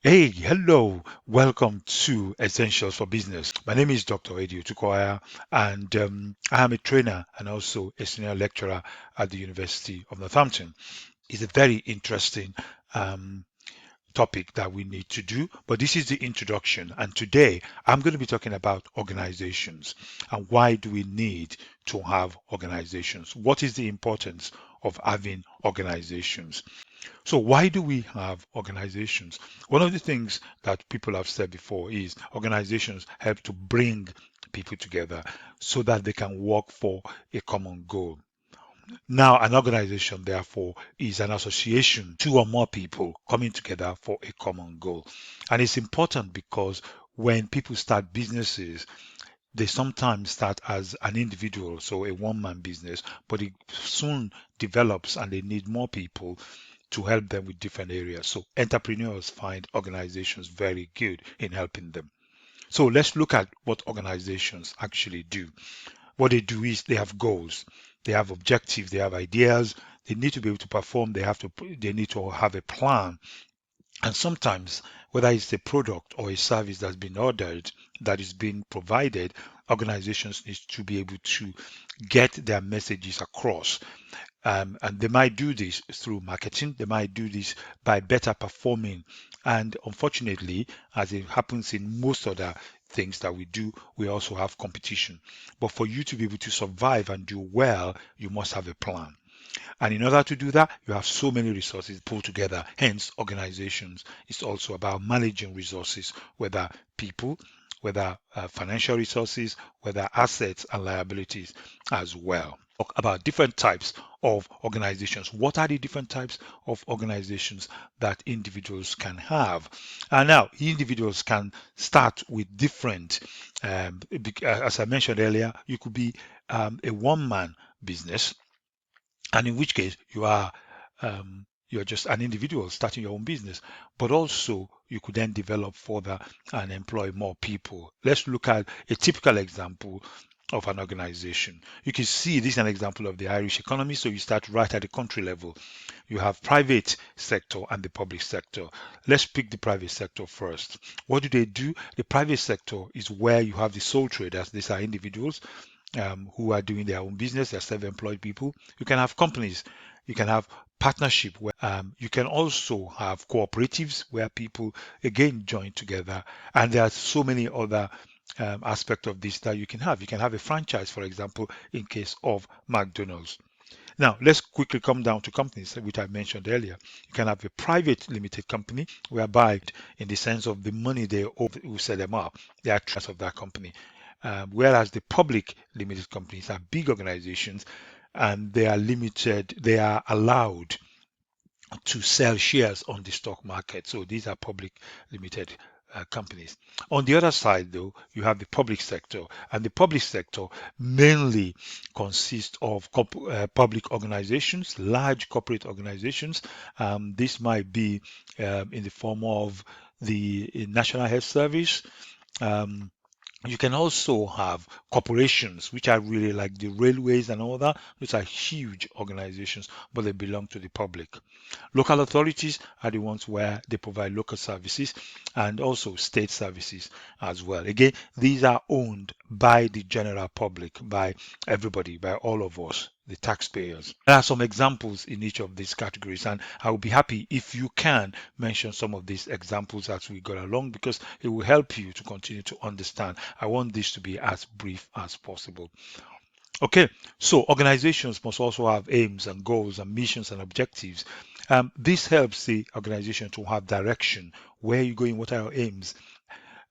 Hey, hello. Welcome to Essentials for Business. My name is Dr. Eddie Otukoya, and I am a trainer and also a senior lecturer at the University of Northampton. It's a very interesting um, topic that we need to do, but this is the introduction. And today I'm going to be talking about organizations and why do we need to have organizations? What is the importance of having organizations? So why do we have organizations? One of the things that people have said before is organizations help to bring people together so that they can work for a common goal. Now, an organization, therefore, is an association, two or more people coming together for a common goal. And it's important because when people start businesses, they sometimes start as an individual, so a one-man business, but it soon develops and they need more people to help them with different areas. So entrepreneurs find organizations very good in helping them. So let's look at what organizations actually do. What they do is they have goals, they have objectives, they have ideas, they need to be able to perform, they need to have a plan. And sometimes, whether it's a product or a service that's been ordered, that is being provided, organizations need to be able to get their messages across. And they might do this through marketing, they might do this by better performing. And unfortunately, as it happens in most other things that we do, we also have competition. But for you to be able to survive and do well, you must have a plan. And in order to do that, you have so many resources pulled together. Hence, organizations is also about managing resources, whether people, whether financial resources, whether assets and liabilities as well. Talk about different types of organizations. What are the different types of organizations that individuals can have? And now, individuals can start with different, as I mentioned earlier, you could be a one-man business, and in which case you're just an individual starting your own business, but also you could then develop further and employ more people. Let's look at a typical example of an organization. You can see this is an example of the Irish economy. So you start right at the country level. You have private sector and the public sector. Let's pick the private sector first. What do they do? The private sector is where you have the sole traders. These are individuals who are doing their own business, they're self-employed people. You can have companies, you can have partnership, where you can also have cooperatives where people again join together, and there are so many other aspects of this that you can have. You can have a franchise, for example, in case of McDonald's. Now, let's quickly come down to companies, which I mentioned earlier. You can have a private limited company, whereby, in the sense of the money they owe who set them up, they are trust of that company. Whereas the public limited companies are big organizations and they are limited, they are allowed to sell shares on the stock market. So these are public limited companies. On the other side, though, you have the public sector, and the public sector mainly consists of public organizations, large corporate organizations. This might be in the form of the National Health Service. Um, you can also have corporations, which are really like the railways and all that. Those are huge organizations, but they belong to the public. Local authorities are the ones where they provide local services and also state services as well. Again, these are owned by the general public, by everybody, by all of us, the taxpayers. There are some examples in each of these categories, and I will be happy if you can mention some of these examples as we go along, because it will help you to continue to understand. I want this to be as brief as possible. Okay, so organizations must also have aims and goals and missions and objectives. This helps the organization to have direction. Where are you going? What are your aims?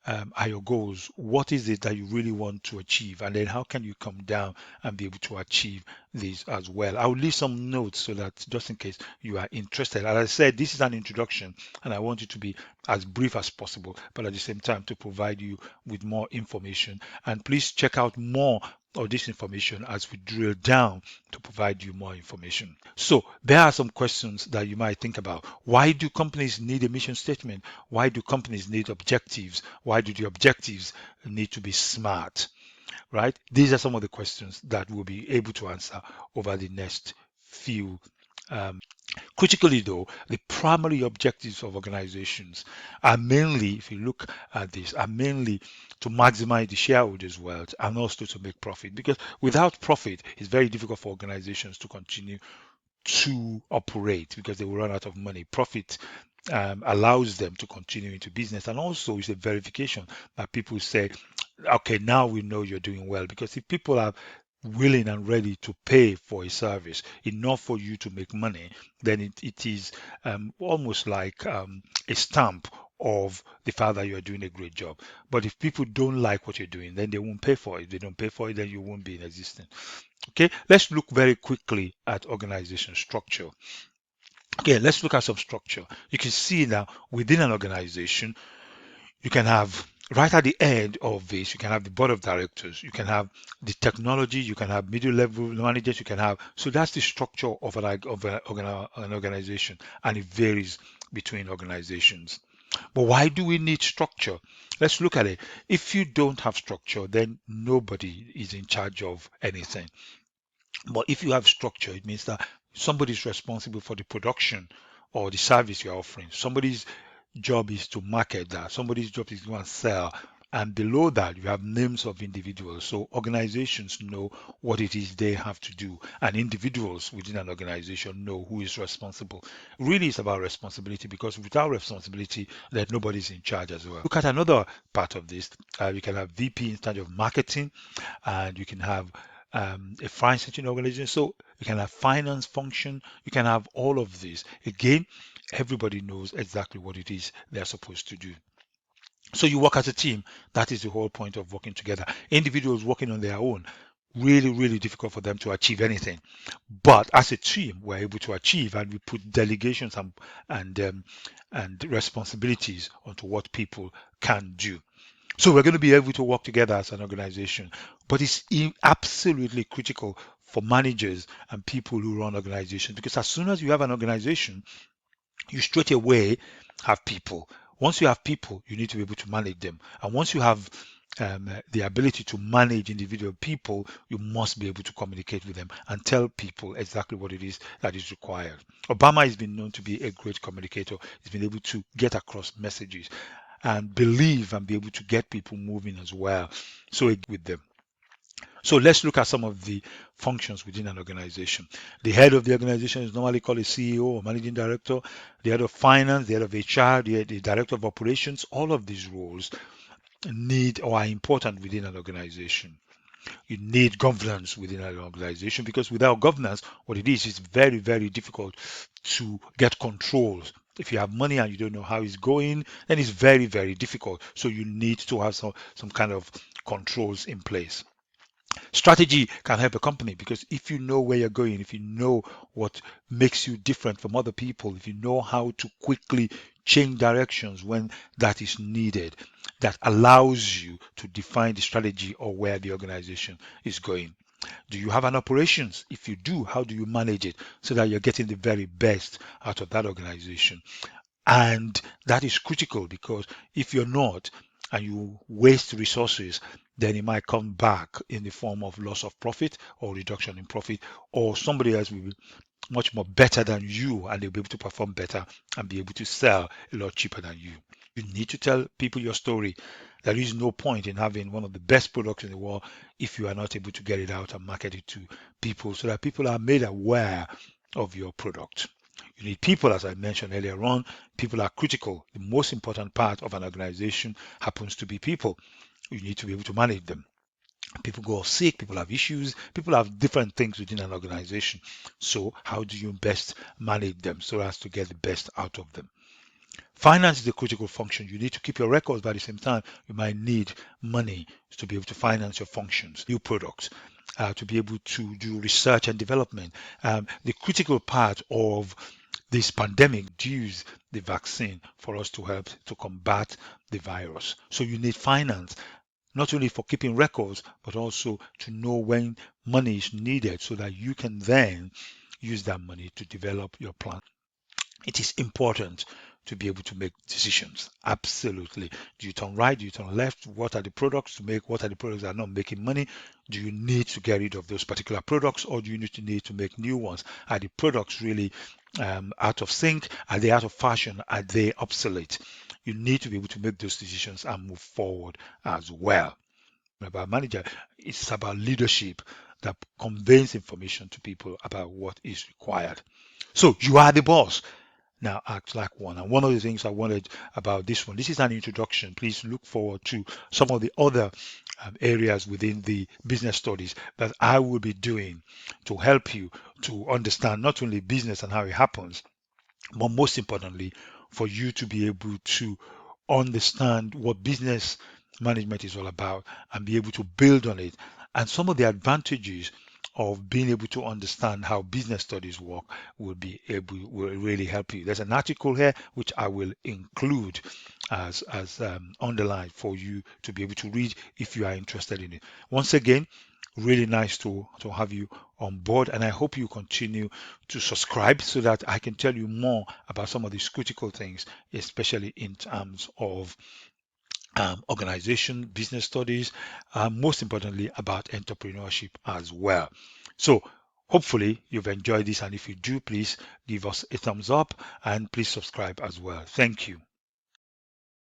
Are your goals? What is it that you really want to achieve? And then how can you come down and be able to achieve this as well? I'll leave some notes so that just in case you are interested. As I said, this is an introduction and I want it to be as brief as possible, but at the same time to provide you with more information. And please check out more of this information as we drill down to provide you more information. So there are some questions that you might think about. Why do companies need a mission statement? Why do companies need objectives? Why do the objectives need to be smart? Right? These are some of the questions that we'll be able to answer over the next few Critically, though, the primary objectives of organizations are mainly, if you look at this, are mainly to maximize the shareholders' wealth and also to make profit. Because without profit, it's very difficult for organizations to continue to operate because they will run out of money. Profit allows them to continue into business, and also it's a verification that people say, okay, now we know you're doing well. Because if people are willing and ready to pay for a service enough for you to make money, then it is almost like a stamp of the fact that you are doing a great job. But if people don't like what you're doing, then they won't pay for it. If they don't pay for it, then you won't be in existence. Okay, let's look very quickly at organization structure. Okay, let's look at some structure. You can see now within an organization, you can have right at the end of this, you can have the board of directors, you can have the technology, you can have middle level managers, you can have, so that's the structure of an organization, and it varies between organizations. But why do we need structure? Let's look at it. If you don't have structure, then nobody is in charge of anything. But if you have structure, it means that somebody is responsible for the production or the service you're offering. Somebody's job is to market that. Somebody's job is to go and sell. And below that, you have names of individuals. So organizations know what it is they have to do. And individuals within an organization know who is responsible. Really, it's about responsibility, because without responsibility, then nobody's in charge as well. Look at another part of this. You can have VP in charge of marketing, and you can have a financing organization. So you can have finance function, you can have all of this. Again, everybody knows exactly what it is they're supposed to do. So you work as a team. That is the whole point of working together. Individuals working on their own, really, really difficult for them to achieve anything. But as a team, we're able to achieve, and we put delegations and responsibilities onto what people can do. So we're going to be able to work together as an organization, but it's absolutely critical for managers and people who run organizations, because as soon as you have an organization, you straight away have people. Once you have people, you need to be able to manage them. And once you have the ability to manage individual people, you must be able to communicate with them and tell people exactly what it is that is required. Obama has been known to be a great communicator. He's been able to get across messages and believe and be able to get people moving as well. So with them. So let's look at some of the functions within an organization. The head of the organization is normally called a CEO or managing director. The head of finance, the head of HR, the director of operations. All of these roles need or are important within an organization. You need governance within an organization, because without governance, what it is very, very difficult to get controls. If you have money and you don't know how it's going, then it's very, very difficult. So you need to have some kind of controls in place. Strategy can help a company, because if you know where you're going, if you know what makes you different from other people, if you know how to quickly change directions when that is needed, that allows you to define the strategy or where the organization is going. Do you have an operations? If you do, how do you manage it so that you're getting the very best out of that organization? And that is critical, because if you're not, and you waste resources, then it might come back in the form of loss of profit or reduction in profit, or somebody else will be much more better than you, and they'll be able to perform better and be able to sell a lot cheaper than you. You need to tell people your story. There is no point in having one of the best products in the world if you are not able to get it out and market it to people, so that people are made aware of your product. You need people, as I mentioned earlier on. People are critical. The most important part of an organization happens to be people. You need to be able to manage them. People go off sick, people have issues, people have different things within an organization. So, how do you best manage them so as to get the best out of them? Finance is a critical function. You need to keep your records, but at the same time, you might need money to be able to finance your functions, new products, to be able to do research and development. The critical part of this pandemic use the vaccine for us to help to combat the virus. So you need finance, not only for keeping records, but also to know when money is needed so that you can then use that money to develop your plan. It is important to be able to make decisions. Absolutely. Do you turn right? Do you turn left? What are the products to make? What are the products that are not making money? Do you need to get rid of those particular products, or do you need to make new ones? Are the products really out of sync? Are they out of fashion? Are they obsolete? You need to be able to make those decisions and move forward as well. About manager, it's about leadership that conveys information to people about what is required. So you are the boss. Now act like one. And one of the things I wanted about this one, this is an introduction. Please look forward to some of the other areas within the business studies that I will be doing to help you to understand not only business and how it happens, but most importantly, for you to be able to understand what business management is all about and be able to build on it. And some of the advantages of being able to understand how business studies work will really help you. There's an article here which I will include as underlined for you to be able to read if you are interested in it. Once again, really nice to have you on board, and I hope you continue to subscribe so that I can tell you more about some of these critical things, especially in terms of organization, business studies, most importantly about entrepreneurship as well. So hopefully you've enjoyed this, and if you do, please give us a thumbs up and please subscribe as well. Thank you.